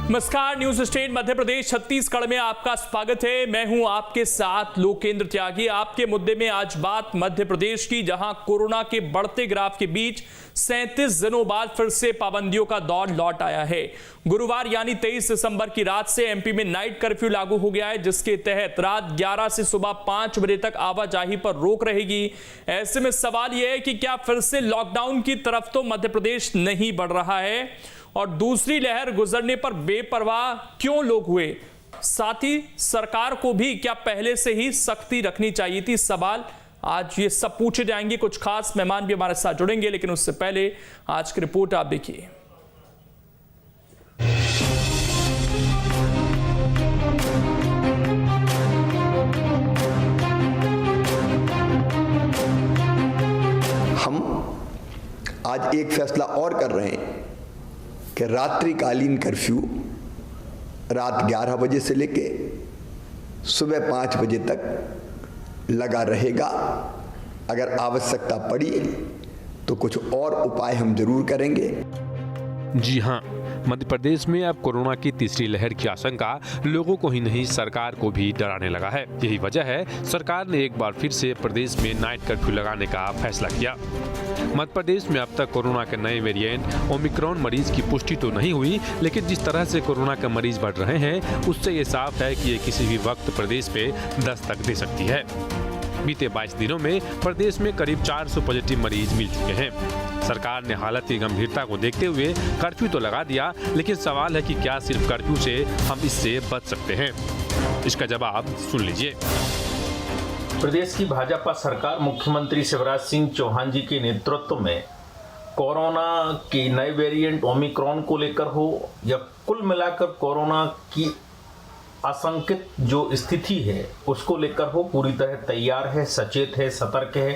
नमस्कार, news state Madhya Pradesh Chhattisgarh में आपका स्वागत है। मैं हूं आपके साथ लोकेंद्र त्यागी। आपके मुद्दे में आज बात मध्य प्रदेश की, जहां कोरोना के बढ़ते ग्राफ के बीच 37 दिनों बाद फिर से पाबंदियों का दौर लौट आया है। गुरुवार यानी 23 दिसंबर की रात से एमपी में नाइट कर्फ्यू लागू हो गया है, जिसके तहत रात 11 से सुबह 5 बजे तक आवाजाही पर रोक रहेगी। ऐसे में सवाल यह है कि क्या फिर से लॉकडाउन की तरफ तो मध्य प्रदेश नहीं बढ़ रहा है, और दूसरी लहर गुजरने पर बेपरवाह क्यों लोग हुए? साथ ही सरकार को भी क्या पहले से ही सख्ती रखनी चाहिए थी? सवाल आज ये सब पूछे जाएंगे। कुछ खास मेहमान भी हमारे साथ जुड़ेंगे, लेकिन उससे पहले आज की रिपोर्ट आप देखिए। हम आज एक फैसला और कर रहे हैं कि रात्रिकालीन कर्फ्यू रात 11 बजे से लेके सुबह 5 बजे तक लगा रहेगा। अगर आवश्यकता पड़ी तो कुछ और उपाय हम जरूर करेंगे। जी हां, मध्य प्रदेश में अब कोरोना की तीसरी लहर की आशंका लोगों को ही नहीं, सरकार को भी डराने लगा है। यही वजह है सरकार ने एक बार फिर से प्रदेश में नाइट कर्फ्यू लगाने का फैसला किया। मध्य प्रदेश में अब तक कोरोना के नए वेरिएंट ओमिक्रॉन मरीज की पुष्टि तो नहीं हुई, लेकिन जिस तरह से कोरोना के मरीज बढ़ रहे हैं उससे ये साफ है कि ये किसी भी वक्त प्रदेश पे दस्तक दे सकती है। बीते 22 दिनों में प्रदेश में करीब 400 पॉजिटिव मरीज मिल चुके हैं। सरकार ने हालत की गंभीरता को देखते हुए कर्फ्यू तो लगा दिया, लेकिन सवाल है कि क्या सिर्फ कर्फ्यू से हम इससे बच सकते हैं? इसका जवाब सुन लीजिए। प्रदेश की भाजपा सरकार मुख्यमंत्री शिवराज सिंह चौहान जी के नेतृत्व में कोरोना की नए वेरिएंट ओमिक्रॉन को लेकर हो या कुल मिलाकर कोरोना की आशंकित जो स्थिति है उसको लेकर हो, पूरी तरह तैयार है, सचेत है, सतर्क है।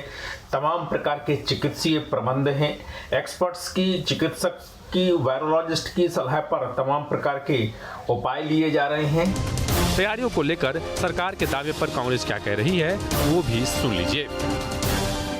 तमाम प्रकार के चिकित्सीय प्रबंध हैं। एक्सपर्ट्स की, चिकित्सक की, वायरोलॉजिस्ट की सलाह पर तमाम प्रकार के उपाय लिए जा रहे हैं। तैयारियों को लेकर सरकार के दावे पर कांग्रेस क्या कह रही है वो भी सुन लीजिए।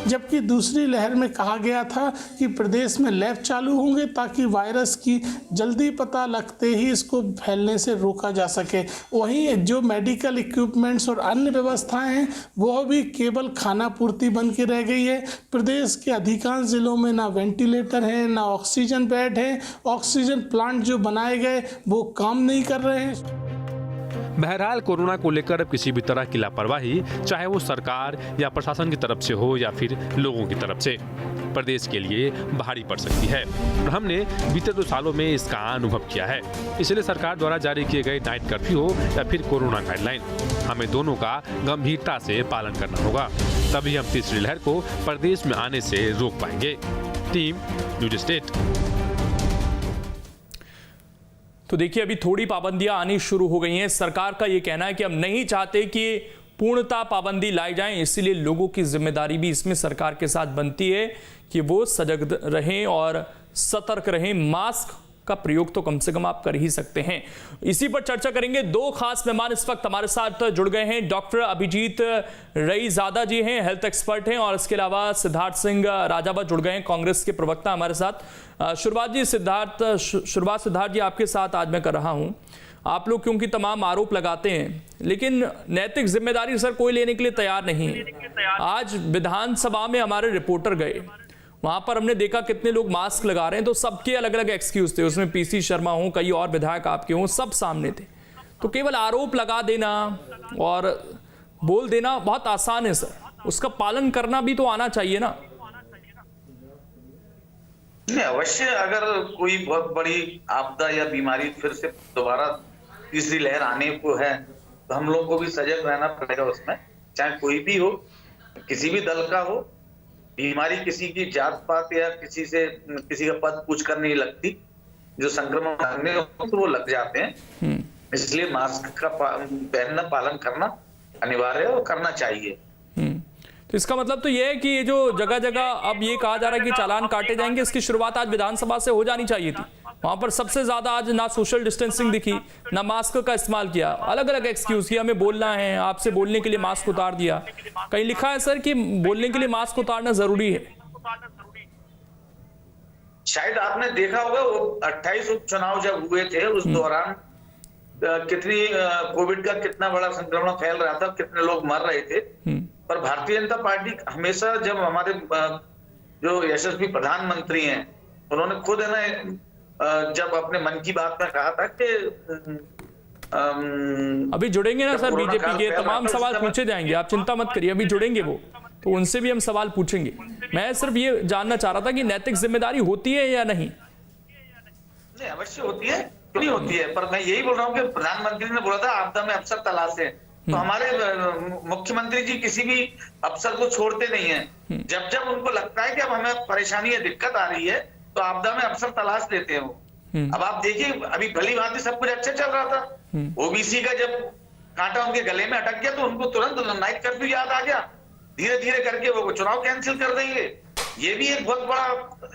जबकि दूसरी लहर में कहा गया था कि प्रदेश में लैब चालू होंगे ताकि वायरस की जल्दी पता लगते ही इसको फैलने से रोका जा सके। वहीं जो मेडिकल इक्विपमेंट्स और अन्य व्यवस्थाएं हैं वो भी केवल खाना पूर्ति बन के रह गई है। प्रदेश के अधिकांश जिलों में ना वेंटिलेटर है, ना ऑक्सीजन बेड है। ऑक्सीजन प्लांट जो बनाए गए वो काम नहीं कर रहे हैं। बहरहाल कोरोना को लेकर अब किसी भी तरह की लापरवाही, चाहे वो सरकार या प्रशासन की तरफ से हो या फिर लोगों की तरफ से, प्रदेश के लिए भारी पड़ सकती है। और हमने बीते 2 सालों में इसका अनुभव किया है। इसलिए सरकार द्वारा जारी किए गए नाइट कर्फ्यू हो या फिर कोरोना गाइडलाइन, हमें दोनों का गंभीरता से पालन करना होगा। तभी हम तीसरी लहर को प्रदेश में आने से रोक पाएंगे। Team news state. तो देखिए, अभी थोड़ी पाबंदियां आनी शुरू हो गई हैं। सरकार का यह कहना है कि हम नहीं चाहते कि पूर्णतः पाबंदी लाई जाए, इसलिए लोगों की जिम्मेदारी भी इसमें सरकार के साथ बनती है कि वो सजग रहें और सतर्क रहें। मास्क का प्रयोग तो कम से कम आप कर ही सकते हैं। इसी पर चर्चा करेंगे। 2 खास मेहमान इस वक्त हमारे साथ जुड़ गए हैं। डॉक्टर अभिजीत रईजादा जी हैं, हेल्थ एक्सपर्ट हैं, और इसके अलावा सिद्धार्थ सिंह राजावत जुड़ गए हैं, कांग्रेस के प्रवक्ता हमारे साथ। शुरुआत सिद्धार्थ जी आपके साथ आज मैं कर रहा हूं। आप लोग क्योंकि तमाम आरोप लगाते हैं, लेकिन नैतिक जिम्मेदारी सर कोई लेने के लिए तैयार नहीं है। आज विधानसभा में हमारे रिपोर्टर गए, वहां पर हमने देखा कितने लोग मास्क लगा रहे हैं, तो सबके अलग अलग एक्सक्यूज थे। उसमें पीसी शर्मा हो, कई और विधायक आपके हों, सब सामने थे। तो केवल आरोप लगा देना और बोल देना बहुत आसान है सर, उसका पालन करना भी तो आना चाहिए ना। नहीं, अवश्य अगर कोई बहुत बड़ी आपदा या बीमारी फिर से दोबारा तीसरी लहर आने को है तो हम लोग को भी सजग रहना पड़ेगा उसमें, चाहे कोई भी हो, किसी भी दल का हो। बीमारी किसी की जात पात या किसी का पद पूछ कर नहीं लगती। जो संक्रमण लगने हो तो वो लग जाते हैं। इसलिए मास्क का पहनना, पालन करना अनिवार्य है और करना चाहिए। तो इसका मतलब तो ये है कि ये जो जगह जगह अब ये कहा जा रहा है कि चालान काटे जाएंगे, इसकी शुरुआत आज विधानसभा से हो जानी चाहिए थी। वहां पर सबसे ज्यादा आज ना सोशल डिस्टेंसिंग दिखी, ना मास्क का इस्तेमाल किया, अलग अलग एक्सक्यूज किया, हमें बोलना है, आपसे बोलने के लिए मास्क उतार दिया। कहीं लिखा है सर कि बोलने के लिए मास्क उतारना जरूरी है? शायद आपने देखा होगा वो 28 उपचुनाव जब हुए थे उस दौरान कितनी कोविड का कितना बड़ा संक्रमण फैल रहा था, कितने लोग मर रहे थे। पर भारतीय जनता पार्टी हमेशा, जब हमारे जो यशस्वी प्रधानमंत्री हैं, उन्होंने खुद है ना जब अपने मन की बात में कहा था कि अभी जुड़ेंगे ना सर, बीजेपी के तमाम सवाल पूछे जाएंगे, आप चिंता मत करिए, अभी जुड़ेंगे वो, तो उनसे भी हम सवाल पूछेंगे। मैं सिर्फ ये जानना चाह रहा था कि नैतिक जिम्मेदारी होती है या नहीं। नहीं, अवश्य होती है, क्यों नहीं होती है, पर मैं यही बोल रहा हूँ कि प्रधानमंत्री ने बोला था आपदा में अफसर तलाशें, तो हमारे मुख्यमंत्री जी किसी भी अफसर को छोड़ते नहीं है। जब जब उनको लगता है कि अब हमें परेशानी या दिक्कत आ रही है तो आपदा में अफसर तलाश लेते हैं वो। अब आप देखिए, अभी भली भांति सब कुछ अच्छा चल रहा था, ओबीसी का जब कांटा उनके गले में अटक गया तो उनको तुरंत नाइट कर्फ्यू याद आ गया, धीरे धीरे करके वो चुनाव कैंसिल कर देंगे। ये भी एक बहुत बड़ा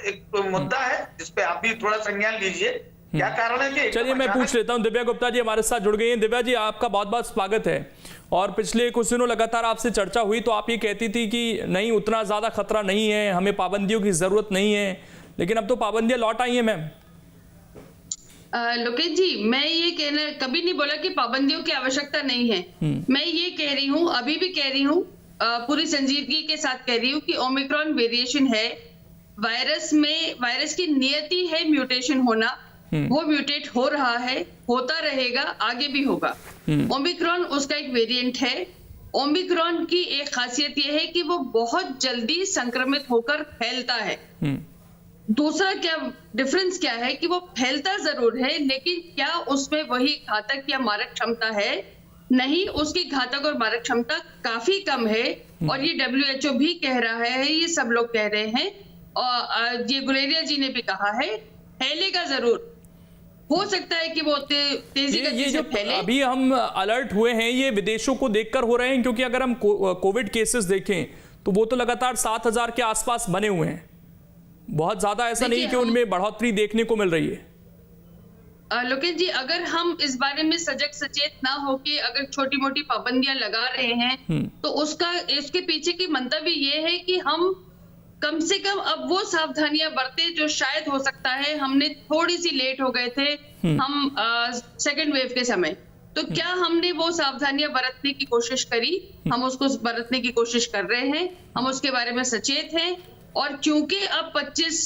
एक मुद्दा है जिसपे आप भी थोड़ा संज्ञान लीजिए, क्या कारण है कि। चलिए मैं पूछ लेता हूं, दिव्या गुप्ता जी हमारे साथ जुड़ गई हैं। दिव्या जी, आपका बहुत बहुत स्वागत है। और पिछले कुछ दिनों लगातार आपसे चर्चा हुई तो आप ये कहती थी कि नहीं, उतना ज्यादा खतरा नहीं है, हमें पाबंदियों की जरूरत नहीं है, लेकिन अब तो पाबंदियां लौट आई हैं मैम। लोकेश जी, मैं ये कहना कभी नहीं बोला कि पाबंदियों की आवश्यकता नहीं है। मैं ये कह रही हूँ, अभी भी कह रही हूँ, पूरी संजीदगी के साथ कह रही हूँ कि ओमिक्रॉन वेरिएशन है, वायरस की नियति है म्यूटेशन होना, वो म्यूटेट हो रहा है, होता रहेगा, आगे भी होगा। ओमिक्रॉन उसका एक वेरिएंट है। ओमिक्रॉन की एक खासियत यह है कि वो बहुत जल्दी संक्रमित होकर फैलता है। दूसरा क्या डिफरेंस क्या है कि वो फैलता जरूर है, लेकिन क्या उसमें वही घातक या मारक क्षमता है? नहीं, उसकी घातक और मारक क्षमता काफी कम है, और ये WHO भी कह रहा है, ये सब लोग कह रहे हैं, और ये गुलेरिया जी ने भी कहा है, फैलेगा जरूर, हो सकता है कि वो तेजी गति से फैले। अभी हम अलर्ट हुए हैं, ये विदेशों को देखकर हो रहे हैं, क्योंकि अगर हम कोविड केसेस देखें तो वो तो लगातार 7,000 के आसपास बने हुए हैं, बहुत ज्यादा ऐसा नहीं कि उनमें बढ़ोतरी देखने को मिल रही है। लोकेश जी, अगर हम इस बारे में सजग सचेत ना हो कि अगर छोटी मोटी पाबंदियां लगा रहे हैं तो इसके पीछे की मंतव्य ये है कि हम कम से कम अब वो सावधानियां बरते जो शायद हो सकता है हमने थोड़ी सी लेट हो गए थे हम सेकेंड वेव के समय, तो क्या हमने वो सावधानियां बरतने की कोशिश करी? हम उसको बरतने की कोशिश कर रहे हैं, हम उसके बारे में सचेत हैं। और चूंकि अब 25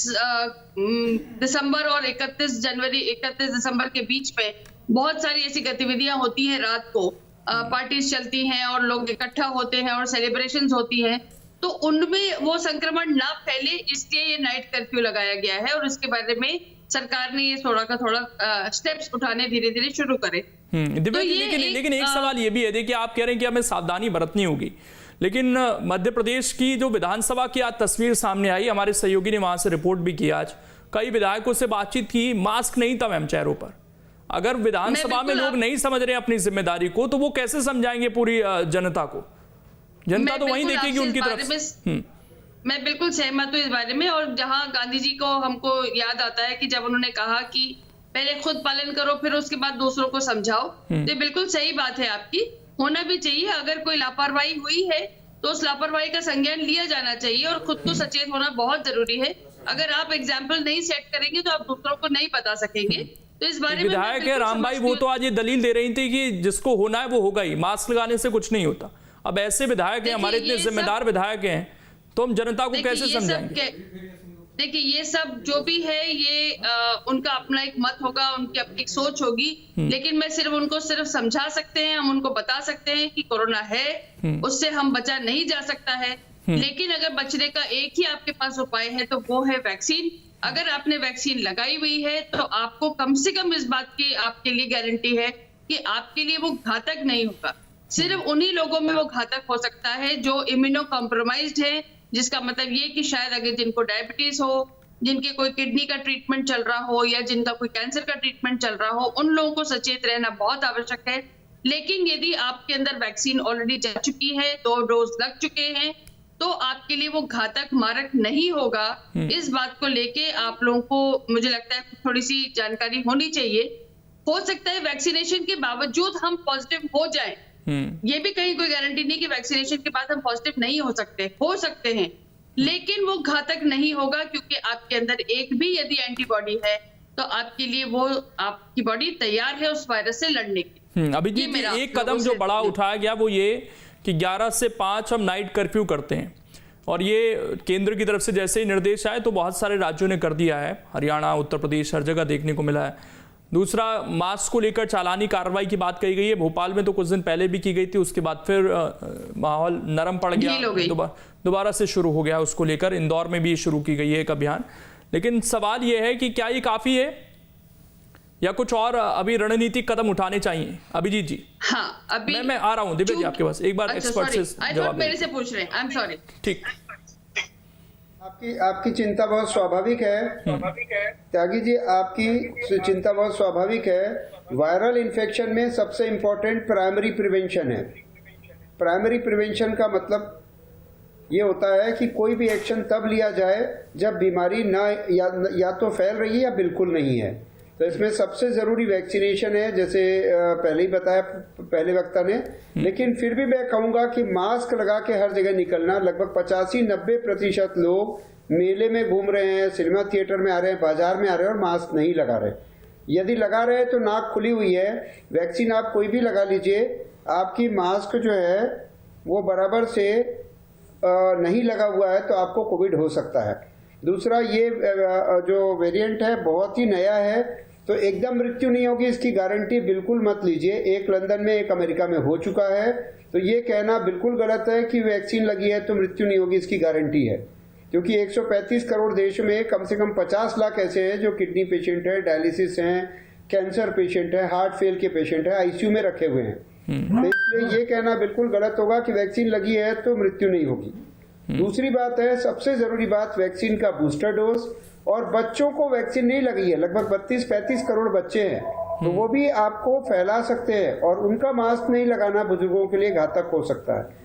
दिसंबर और 31 दिसंबर के बीच में बहुत सारी ऐसी गतिविधियां होती हैं, रात को पार्टीज चलती हैं और लोग इकट्ठा होते हैं और सेलिब्रेशंस होती हैं, तो उनमें वो संक्रमण ना फैले, इसलिए ये नाइट कर्फ्यू लगाया गया है। और इसके बारे में सरकार ने ये थोड़ा का थोड़ा स्टेप्स उठाने धीरे धीरे शुरू करे। तो लेकिन एक सवाल ये भी है, देखिए आप कह रहे हैं कि हमें सावधानी बरतनी होगी, लेकिन मध्य प्रदेश की जो विधानसभा की आज तस्वीर सामने आई, हमारे सहयोगी ने वहां से रिपोर्ट भी की, आज कई विधायकों से बातचीत की, मास्क नहीं था मैम चेहरों पर। अगर विधानसभा में लोग नहीं समझ रहे अपनी जिम्मेदारी को, तो वो कैसे समझाएंगे पूरी जनता को? जनता तो वहीं देखेगी उनकी तरफ। मैं बिल्कुल सहमत हूँ इस बारे में, और जहाँ गांधी जी को हमको याद आता है कि जब उन्होंने कहा कि पहले खुद पालन करो फिर उसके बाद दूसरों को समझाओ, तो बिल्कुल सही बात है आपकी, होना भी चाहिए। अगर कोई लापरवाही हुई है तो उस लापरवाही का संज्ञान लिया जाना चाहिए, और खुद को सचेत होना बहुत जरूरी है। अगर आप एग्जाम्पल नहीं सेट करेंगे तो आप दूसरों को नहीं बता सकेंगे। तो इस बारे में विधायक है राम भाई, वो तो आज ये दलील दे रही थी कि जिसको होना है वो होगा ही, मास्क लगाने से कुछ नहीं होता। अब ऐसे विधायक हैं, हमारे इतने जिम्मेदार विधायक हैं, तो हम जनता को कैसे समझाएंगे? देखिए, ये सब जो भी है ये उनका अपना एक मत होगा, उनकी अपनी एक सोच होगी, लेकिन मैं सिर्फ उनको समझा सकते हैं, हम उनको बता सकते हैं कि कोरोना है, उससे हम बचा नहीं जा सकता है, लेकिन अगर बचने का एक ही आपके पास उपाय है तो वो है वैक्सीन। अगर आपने वैक्सीन लगाई हुई है तो आपको कम से कम इस बात की आपके लिए गारंटी है कि आपके लिए वो घातक नहीं होगा। सिर्फ उन्हीं लोगों में वो घातक हो सकता है जो इम्यूनो कॉम्प्रोमाइज्ड है, जिसका मतलब ये कि शायद अगर जिनको डायबिटीज हो, जिनके कोई किडनी का ट्रीटमेंट चल रहा हो या जिनका कोई कैंसर का ट्रीटमेंट चल रहा हो, उन लोगों को सचेत रहना बहुत आवश्यक है। लेकिन यदि आपके अंदर वैक्सीन ऑलरेडी जा चुकी है, 2 डोज लग चुके हैं, तो आपके लिए वो घातक मारक नहीं होगा। इस बात को लेके आप लोगों को मुझे लगता है थोड़ी सी जानकारी होनी चाहिए। हो सकता है वैक्सीनेशन के बावजूद हम पॉजिटिव हो जाएं, ये भी कहीं कोई गारंटी नहीं कि वैक्सीनेशन के बाद हम पॉजिटिव नहीं हो सकते हैं, लेकिन वो घातक नहीं होगा, क्योंकि आपके अंदर एक भी यदि एंटीबॉडी है तो आपके लिए वो आपकी बॉडी तैयार है उस वायरस से लड़ने की। अभिजीत जी, एक कदम जो बड़ा उठाया गया वो ये कि 11 से 5 हम नाइट कर्फ्यू करते हैं, और ये केंद्र की तरफ से जैसे ही निर्देश आए तो बहुत सारे राज्यों ने कर दिया है, हरियाणा, उत्तर प्रदेश, हर जगह देखने को मिला है। दूसरा, मास्क को लेकर चालानी कार्रवाई की बात कही गई है। भोपाल में तो कुछ दिन पहले भी की गई थी, उसके बाद फिर माहौल नरम पड़ गया, दोबारा से शुरू हो गया उसको लेकर। इंदौर में भी शुरू की गई है एक अभियान। लेकिन सवाल यह है कि क्या ये काफी है या कुछ और अभी रणनीतिक कदम उठाने चाहिए? अभिजीत जी। हाँ, अभी मैं आ रहा हूँ दिव्या जी आपके पास, एक बार एक्सपर्ट से जवाब मेरे से पूछ रहे हैं। I am sorry. ठीक, आपकी चिंता बहुत स्वाभाविक है त्यागी जी, आपकी चिंता बहुत स्वाभाविक है। वायरल इन्फेक्शन में सबसे इम्पोर्टेंट प्राइमरी प्रिवेंशन है। प्राइमरी प्रिवेंशन का मतलब ये होता है कि कोई भी एक्शन तब लिया जाए जब बीमारी या तो फैल रही है या बिल्कुल नहीं है। तो इसमें सबसे जरूरी वैक्सीनेशन है, जैसे पहले ही बताया पहले वक्ता ने। लेकिन फिर भी मैं कहूंगा कि मास्क लगा के हर जगह निकलना। लगभग 85-90% लोग मेले में घूम रहे हैं, सिनेमा थिएटर में आ रहे हैं, बाजार में आ रहे हैं और मास्क नहीं लगा रहे। यदि लगा रहे हैं तो नाक खुली हुई है। वैक्सीन आप कोई भी लगा लीजिए, आपकी मास्क जो है वो बराबर से नहीं लगा हुआ है तो आपको कोविड हो सकता है। दूसरा, ये जो वेरिएंट है बहुत ही नया है, तो एकदम मृत्यु नहीं होगी इसकी गारंटी बिल्कुल मत लीजिए। एक लंदन में, एक अमेरिका में हो चुका है, तो ये कहना बिल्कुल गलत है कि वैक्सीन लगी है तो मृत्यु नहीं होगी, इसकी गारंटी है। क्योंकि 135 करोड़ देश में कम से कम 50 लाख ऐसे हैं जो किडनी पेशेंट है, डायलिसिस हैं, कैंसर पेशेंट है, हार्ट फेल के पेशेंट है, आईसीयू में रखे हुए हैं। तो इसलिए ये कहना बिल्कुल गलत होगा कि वैक्सीन लगी है तो मृत्यु नहीं होगी। दूसरी बात है, सबसे जरूरी बात, वैक्सीन का बूस्टर डोज। और बच्चों को वैक्सीन नहीं लगी है, लगभग 32-35 करोड़ बच्चे हैं, तो वो भी आपको फैला सकते हैं और उनका मास्क नहीं लगाना बुजुर्गों के लिए घातक हो सकता है।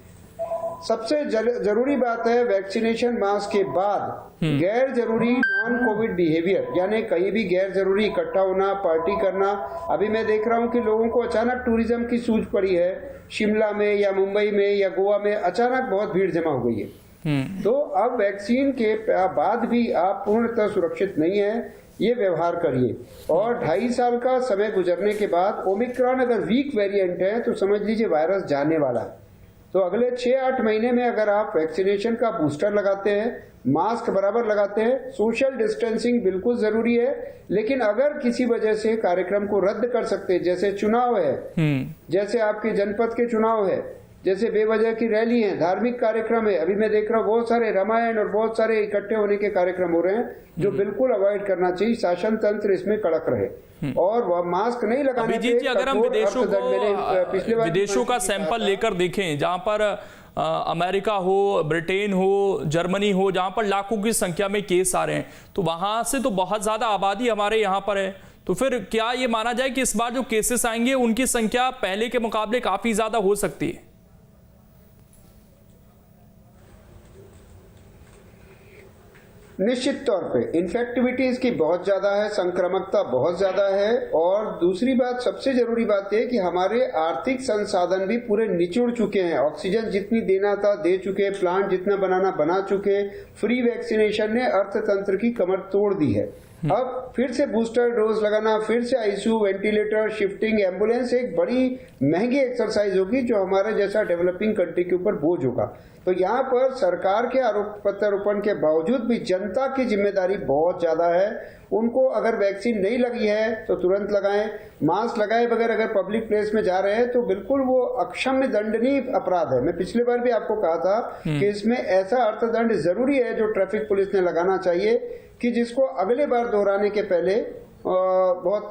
सबसे जरूरी बात है, वैक्सीनेशन मास्क के बाद गैर जरूरी नॉन कोविड बिहेवियर, यानी कहीं भी गैर जरूरी इकट्ठा होना, पार्टी करना। अभी मैं देख रहा हूं कि लोगों को अचानक टूरिज्म की सूझ पड़ी है, शिमला में या मुंबई में या गोवा में अचानक बहुत भीड़ जमा हो गई है। तो अब वैक्सीन के बाद भी आप पूर्णतः सुरक्षित नहीं है, ये व्यवहार करिए। और 2.5 साल का समय गुजरने के बाद ओमिक्रॉन अगर वीक वेरिएंट है तो समझ लीजिए वायरस जाने वाला है। तो अगले 6-8 महीने में अगर आप वैक्सीनेशन का बूस्टर लगाते हैं, मास्क बराबर लगाते हैं, सोशल डिस्टेंसिंग बिल्कुल जरूरी है। लेकिन अगर किसी वजह से कार्यक्रम को रद्द कर सकते हैं, जैसे चुनाव है, जैसे आपके जनपद के चुनाव है, जैसे बेवजह की रैली है, धार्मिक कार्यक्रम है, अभी मैं देख रहा हूँ बहुत सारे रामायण और बहुत सारे इकट्ठे होने के कार्यक्रम हो रहे हैं, जो बिल्कुल अवॉइड करना चाहिए। शासन तंत्र इसमें कड़क रहे और वह मास्क नहीं लगाने। अभिजीत जी, अगर हम विदेशों का सैंपल लेकर देखें, जहां पर अमेरिका हो, ब्रिटेन हो, जर्मनी हो, जहां पर लाखों की संख्या में केस आ रहे हैं, तो वहां से तो बहुत ज्यादा आबादी हमारे यहाँ पर है। तो फिर क्या ये माना जाए कि इस बार जो केसेस आएंगे उनकी संख्या पहले के मुकाबले काफी ज्यादा हो सकती है? निश्चित तौर पे इन्फेक्टिविटी इसकी बहुत ज्यादा है, संक्रामकता बहुत ज्यादा है। और दूसरी बात, सबसे जरूरी बात यह कि हमारे आर्थिक संसाधन भी पूरे निचुड़ चुके हैं। ऑक्सीजन जितनी देना था दे चुके, प्लांट जितना बनाना बना चुके। फ्री वैक्सीनेशन ने अर्थतंत्र की कमर तोड़ दी है। अब फिर से बूस्टर डोज लगाना, फिर से आईसीयू, वेंटिलेटर, शिफ्टिंग, एम्बुलेंस एक बड़ी महंगी एक्सरसाइज होगी, जो हमारे जैसा डेवलपिंग कंट्री के ऊपर बोझ होगा। तो यहाँ पर सरकार के आरोप प्रत्यारोपण के बावजूद भी जनता की जिम्मेदारी बहुत ज्यादा है। उनको अगर वैक्सीन नहीं लगी है तो तुरंत लगाएं। मास्क लगाए बगैर अगर पब्लिक प्लेस में जा रहे हैं तो बिल्कुल वो अक्षम्य दंडनीय अपराध है। मैं पिछले बार भी आपको कहा था कि इसमें ऐसा अर्थदंड जरूरी है जो ट्रैफिक पुलिस ने लगाना चाहिए, कि जिसको अगले बार दोहराने के पहले बहुत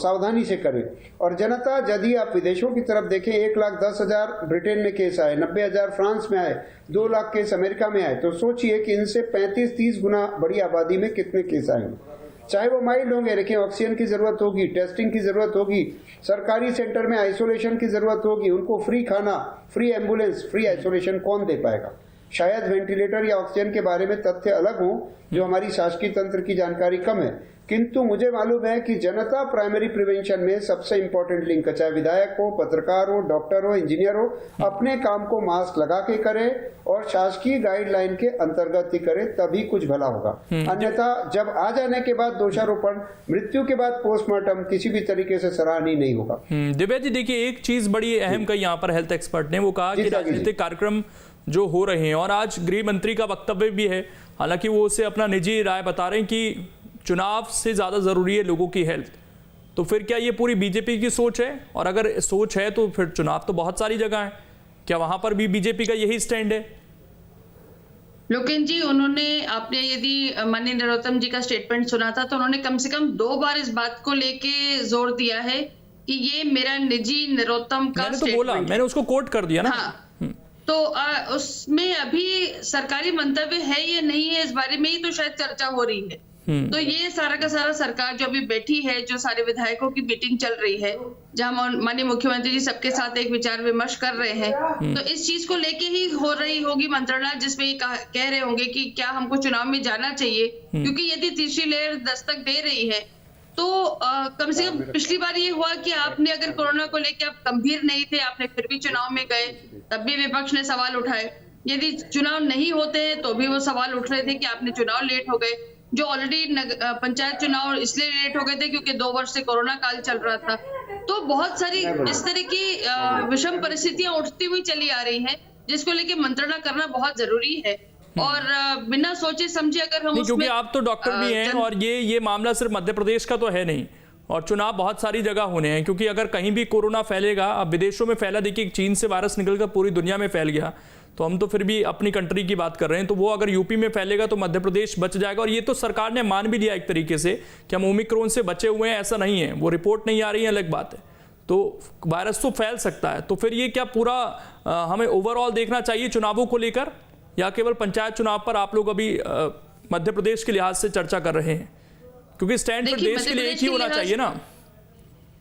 सावधानी से करें। और जनता, यदि आप विदेशों की तरफ देखें, 1,10,000 ब्रिटेन में केस आए, 90,000 फ्रांस में आए, 2 लाख केस अमेरिका में आए, तो सोचिए कि इनसे 35-30 गुना बड़ी आबादी में कितने केस आएंगे। चाहे वो माइल्ड होंगे, लेकिन ऑक्सीजन की जरूरत होगी, टेस्टिंग की जरूरत होगी, सरकारी सेंटर में आइसोलेशन की जरूरत होगी, उनको फ्री खाना, फ्री एम्बुलेंस, फ्री आइसोलेशन कौन दे पाएगा? शायद वेंटिलेटर या ऑक्सीजन के बारे में तथ्य अलग हों जो हमारी शासकीय तंत्र की जानकारी कम है, किंतु मुझे मालूम है कि जनता प्राइमरी प्रिवेंशन में सबसे इम्पोर्टेंट लिंक, चाहे विधायक हो, पत्रकार हो, डॉक्टर हो, इंजीनियर हो, अपने काम को मास्क लगा के करे और शासकीय गाइडलाइन के अंतर्गत ही करे, तभी कुछ भला होगा। अन्यथा जब आ जाने के बाद दोषारोपण, मृत्यु के बाद पोस्टमार्टम किसी भी तरीके से सराहनीय नहीं होगा। दिव्या जी, देखिए एक चीज बड़ी अहम कही यहाँ पर हेल्थ एक्सपर्ट ने, वो कहा कि राजनीतिक कार्यक्रम जो हो रहे हैं, और आज गृह मंत्री का वक्तव्य भी है, हालांकि वो उसे अपना निजी राय बता रहे हैं कि चुनाव से ज्यादा जरूरी है लोगों की हेल्थ। तो फिर क्या ये पूरी बीजेपी की सोच है? और अगर सोच है तो फिर चुनाव तो बहुत सारी जगह है, क्या वहां पर भी बीजेपी का यही स्टैंड है? लोकेन जी, आपने यदि माननीय नरोत्तम जी का स्टेटमेंट सुना था तो उन्होंने कम से कम 2 बार इस बात को लेके जोर दिया है कि ये मेरा निजी नरोत्तम का मैंने तो बोला, मैंने उसको कोट कर दिया ना। हाँ, तो उसमें अभी सरकारी मंतव्य है या नहीं है इस बारे में ही तो शायद चर्चा हो रही है। तो ये सारा का सारा सरकार जो अभी बैठी है, जो सारे विधायकों की मीटिंग चल रही है, जहां माननीय मुख्यमंत्री जी सबके साथ एक विचार विमर्श कर रहे हैं, तो इस चीज को लेके ही हो रही होगी मंत्रणा, जिसमें कह रहे होंगे कि क्या हमको चुनाव में जाना चाहिए, क्योंकि यदि तीसरी लहर दस्तक दे रही है तो कम से कम पिछली बार ये हुआ कि आपने अगर कोरोना को लेकर आप गंभीर नहीं थे, आपने फिर भी चुनाव में गए, तब भी विपक्ष ने सवाल उठाए। यदि चुनाव नहीं होते हैं तो भी वो सवाल उठ रहे थे कि आपने चुनाव लेट हो गए, जो ऑलरेडी पंचायत चुनाव इसलिए लेट हो गए थे क्योंकि 2 वर्ष से कोरोना काल चल रहा था। तो बहुत सारी इस तरह की विषम परिस्थितियां उठती हुई चली आ रही हैं, जिसको लेके मंत्रणा करना बहुत जरूरी है। और बिना सोचे समझे अगर हम क्योंकि आप तो डॉक्टर भी हैं, और ये मामला सिर्फ मध्य प्रदेश का तो है नहीं, और चुनाव बहुत सारी जगह होने हैं, क्योंकि अगर कहीं भी कोरोना फैलेगा, अब विदेशों में फैला, देखिए चीन से वायरस निकलकर पूरी दुनिया में फैल गया, तो हम तो फिर भी अपनी कंट्री की बात कर रहे हैं, तो वो अगर यूपी में फैलेगा तो मध्य प्रदेश बच जाएगा। और ये तो सरकार ने मान भी लिया एक तरीके से कि हम ओमिक्रॉन से बचे हुए हैं, ऐसा नहीं है, वो रिपोर्ट नहीं आ रही है अलग बात है, तो वायरस तो फैल सकता है। तो फिर ये क्या पूरा हमें ओवरऑल देखना चाहिए चुनावों को लेकर, या केवल पंचायत चुनाव पर आप लोग अभी मध्य प्रदेश के लिहाज से चर्चा कर रहे हैं? क्योंकि स्टैंड फिर देश के लिए एक ही होना चाहिए ना।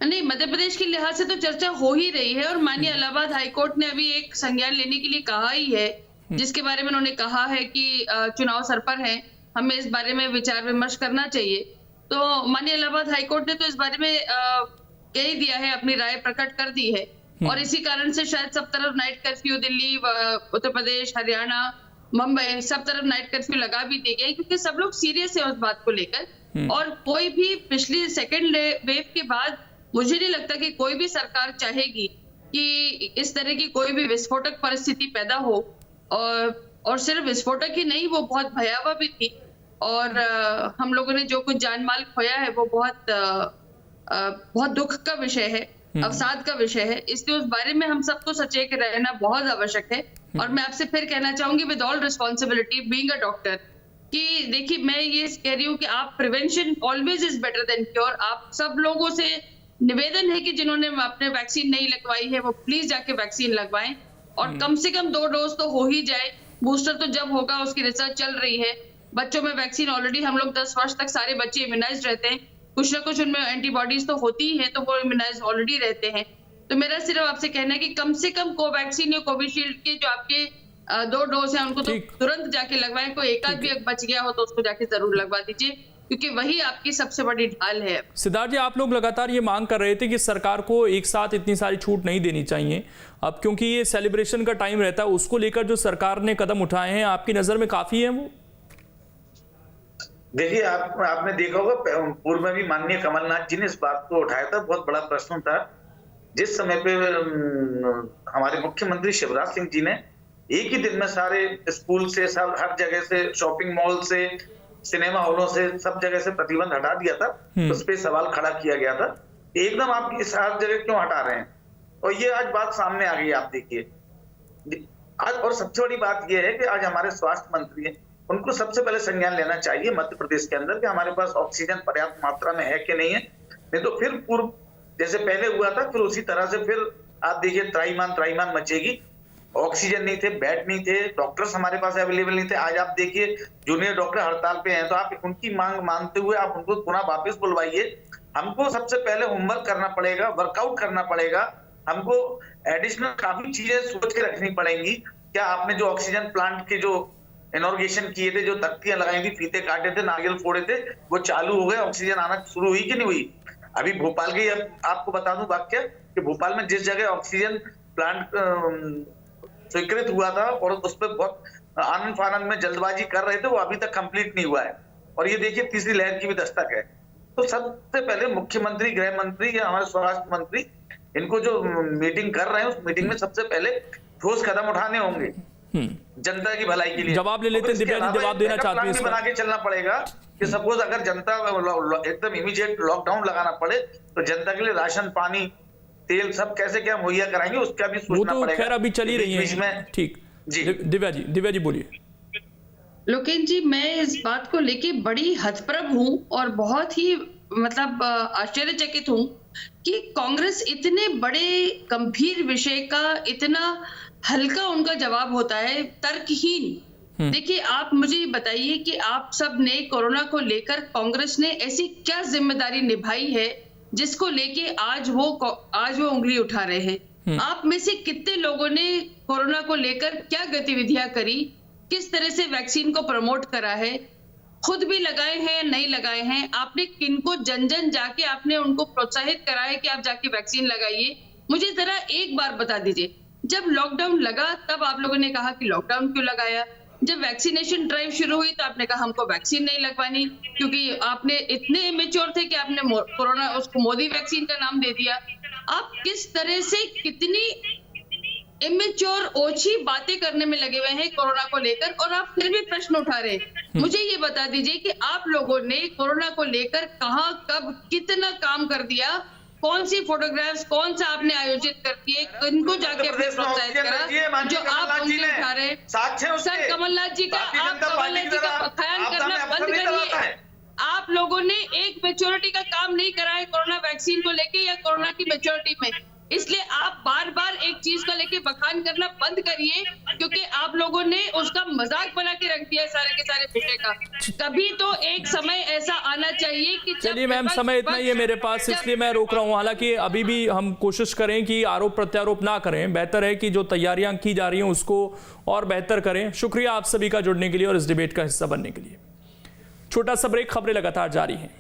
नहीं, मध्य प्रदेश के लिहाज से तो चर्चा हो ही रही है, और माननीय इलाहाबाद हाईकोर्ट ने अभी एक संज्ञान लेने के लिए कहा ही है, जिसके बारे में उन्होंने कहा है कि चुनाव सर पर है, हमें इस बारे में विचार विमर्श करना चाहिए। तो माननीय इलाहाबाद हाईकोर्ट ने तो इस बारे में कह ही दिया है, अपनी राय प्रकट कर दी है, और इसी कारण से शायद सब तरफ नाइट कर्फ्यू, दिल्ली, उत्तर प्रदेश, हरियाणा, मुंबई, सब तरफ नाइट कर्फ्यू लगा भी दिए गए, क्योंकि सब लोग सीरियस है उस बात को लेकर। और कोई भी पिछली सेकेंड वेव के बाद मुझे नहीं लगता कि कोई भी सरकार चाहेगी कि इस तरह की कोई भी विस्फोटक परिस्थिति पैदा हो, और सिर्फ विस्फोटक ही नहीं, वो बहुत भयावह भी थी, और हम लोगों ने जो कुछ जान माल खोया है वो बहुत दुख का विषय है, अवसाद का विषय है, इसलिए उस बारे में हम सबको सचेत रहना बहुत आवश्यक है। और मैं आपसे फिर कहना चाहूंगी, with all responsibility being a doctor, कि देखिए मैं ये कह रही हूँ कि आप prevention always is better than cure. आप सब लोगों से निवेदन है कि जिन्होंने अपने वैक्सीन नहीं लगवाई है वो प्लीज जाके वैक्सीन लगवाएं, और कम से कम 2 डोज तो हो ही जाए। बूस्टर तो जब होगा, उसकी रिसर्च चल रही है। बच्चों में वैक्सीन ऑलरेडी हम लोग 10 वर्ष तक सारे बच्चे इम्यूनाइज रहते हैं, कुछ ना कुछ उनमें एंटीबॉडीज तो होती ही है, तो वो इम्यूनाइज ऑलरेडी रहते हैं। तो मेरा सिर्फ आपसे कहना है कि कम से कम कोवैक्सीन या कोविशील्ड के जो आपके 2 डोज हैं उनको तो तुरंत जाके लगवाएं। कोई एक आध भी बच गया हो तो उसको जाके जरूर लगवा दीजिए, क्योंकि वही आपकी सबसे बड़ी ढाल है। सिद्धार्थ जी, आप लोग लगातार ये मांग कर रहे थे कि सरकार को एक साथ इतनी सारी छूट नहीं देनी चाहिए, अब क्योंकि ये सेलिब्रेशन का टाइम रहता है, उसको लेकर जो सरकार ने कदम उठाए हैं, आपकी नजर में काफी है वो? देखिए, आपने देखा होगा पूर्व में भी माननीय कमलनाथ जी ने इस बात को उठाया था, बहुत बड़ा प्रश्न था। जिस समय पे हमारे मुख्यमंत्री शिवराज सिंह जी ने एक ही दिन में सारे स्कूल से, सब हर जगह से, शॉपिंग मॉल से, सिनेमा हॉलों से, सब जगह से प्रतिबंध हटा दिया था, उस पर सवाल खड़ा किया गया था, एकदम आप इस हर जगह क्यों हटा रहे हैं? और ये आज बात सामने आ गई, आप देखिए आज। और सबसे बड़ी बात यह है कि आज हमारे स्वास्थ्य मंत्री हैं, उनको सबसे पहले संज्ञान लेना चाहिए मध्य प्रदेश के अंदर कि हमारे पास ऑक्सीजन पर्याप्त मात्रा में है कि नहीं है। नहीं तो फिर पूर्व जैसे पहले हुआ था, फिर उसी तरह से फिर आप देखिए त्राईमान मचेगी। ऑक्सीजन नहीं थे, बेड नहीं थे, डॉक्टर्स हमारे पास अवेलेबल नहीं थे। आज आप देखिए जूनियर डॉक्टर हड़ताल पे हैं, तो आप उनकी मांग मानते हुए आप उनको पुनः वापस बुलवाइए। हमको सबसे पहले होमवर्क करना पड़ेगा, वर्कआउट करना पड़ेगा, हमको एडिशनल काफी चीजें सोच के रखनी पड़ेंगी। क्या आपने जो ऑक्सीजन प्लांट के जो इनॉर्गेशन किए थे, जो तख्तियां लगाई थी, फीते काटे थे, नारियल फोड़े थे, वो चालू हो गए, ऑक्सीजन आना शुरू हुई कि नहीं हुई? अभी भोपाल के आपको बता दूं वाक्य कि भोपाल में जिस जगह ऑक्सीजन प्लांट स्वीकृत हुआ था और उस पर बहुत आनंद फानंद में जल्दबाजी कर रहे थे, वो अभी तक कंप्लीट नहीं हुआ है। और ये देखिए तीसरी लहर की भी दस्तक है। तो सबसे पहले मुख्यमंत्री, गृह मंत्री या हमारे स्वास्थ्य मंत्री इनको जो मीटिंग कर रहे हैं, उस मीटिंग में सबसे पहले ठोस कदम उठाने होंगे जनता की भलाई के लिए। जवाब ले लेते हैं, दिव्या जी जवाब देना चाहती हैं। बना के चलना पड़ेगा कि सपोज अगर जनता एकदम इमीडिएट लॉकडाउन लगाना पड़े तो जनता के लिए राशन, पानी, तेल सब कैसे क्या मुहैया कराएंगे, उसका भी सोचना पड़ेगा। वो तो खैर अभी चली रही है। ठीक जी, दिव्या जी बोलिए। लोकेश जी, मैं इस बात को लेके बड़ी हतप्रभ हूं और बहुत ही मतलब आश्चर्यचकित हूं कि कांग्रेस इतने बड़े गंभीर विषय का इतना हल्का उनका जवाब होता है, तर्कहीन। देखिए, आप मुझे बताइए कि आप सब ने कोरोना को लेकर कांग्रेस ने ऐसी क्या जिम्मेदारी निभाई है जिसको लेके आज वो उंगली उठा रहे हैं? आप में से कितने लोगों ने कोरोना को लेकर क्या गतिविधियां करी, किस तरह से वैक्सीन को प्रमोट करा है, खुद भी लगाए हैं या नहीं लगाए हैं? आपने किनको जन जन जाके आपने उनको प्रोत्साहित करा है कि आप जाके वैक्सीन लगाइए? मुझे जरा एक बार बता दीजिए, जब लॉकडाउन लगा तब आप लोगों ने कहा कि लॉकडाउन क्यों लगाया? जब वैक्सीनेशन ड्राइव शुरू हुई तो आपने कहा हमको वैक्सीन नहीं लगवानी, क्योंकि आपने इतने इमेच्योर थे कि आपने कोरोना उसको मोदी वैक्सीन का नाम दे दिया। आप किस तरह से कितनी इमेच्योर ओछी बातें करने में लगे हुए हैं कोरोना को लेकर, और आप फिर भी प्रश्न उठा रहे हैं। मुझे ये बता दीजिए कि आप लोगों ने कोरोना को लेकर कहां, कब, कितना काम कर दिया? कौन सी फोटोग्राफ्स, कौन सा आपने आयोजित कर दिए, किनको जाके प्रोत्साहित करा जो आप उंगली उठा रहे हैं? सर, कमलनाथ जी का बखान करना बंद करिए। आप लोगों ने एक मैच्योरिटी का काम नहीं करा है कोरोना वैक्सीन को लेके या कोरोना की मैच्योरिटी में, इसलिए आप बार बार एक चीज का लेके बखान करना बंद करिए, क्योंकि आप लोगों ने उसका मजाक बना के रख दिया सारे के सारे विषय का। कभी तो एक समय ऐसा आना चाहिए कि चलिए मैम, समय इतना ही है मेरे पास, इसलिए मैं रोक रहा हूँ। हालांकि अभी भी हम कोशिश करें कि आरोप प्रत्यारोप ना करें, बेहतर है कि जो तैयारियां की जा रही हैं उसको और बेहतर करें। शुक्रिया आप सभी का जुड़ने के लिए और इस डिबेट का हिस्सा बनने के लिए। छोटा सा ब्रेक, खबरें लगातार जारी हैं।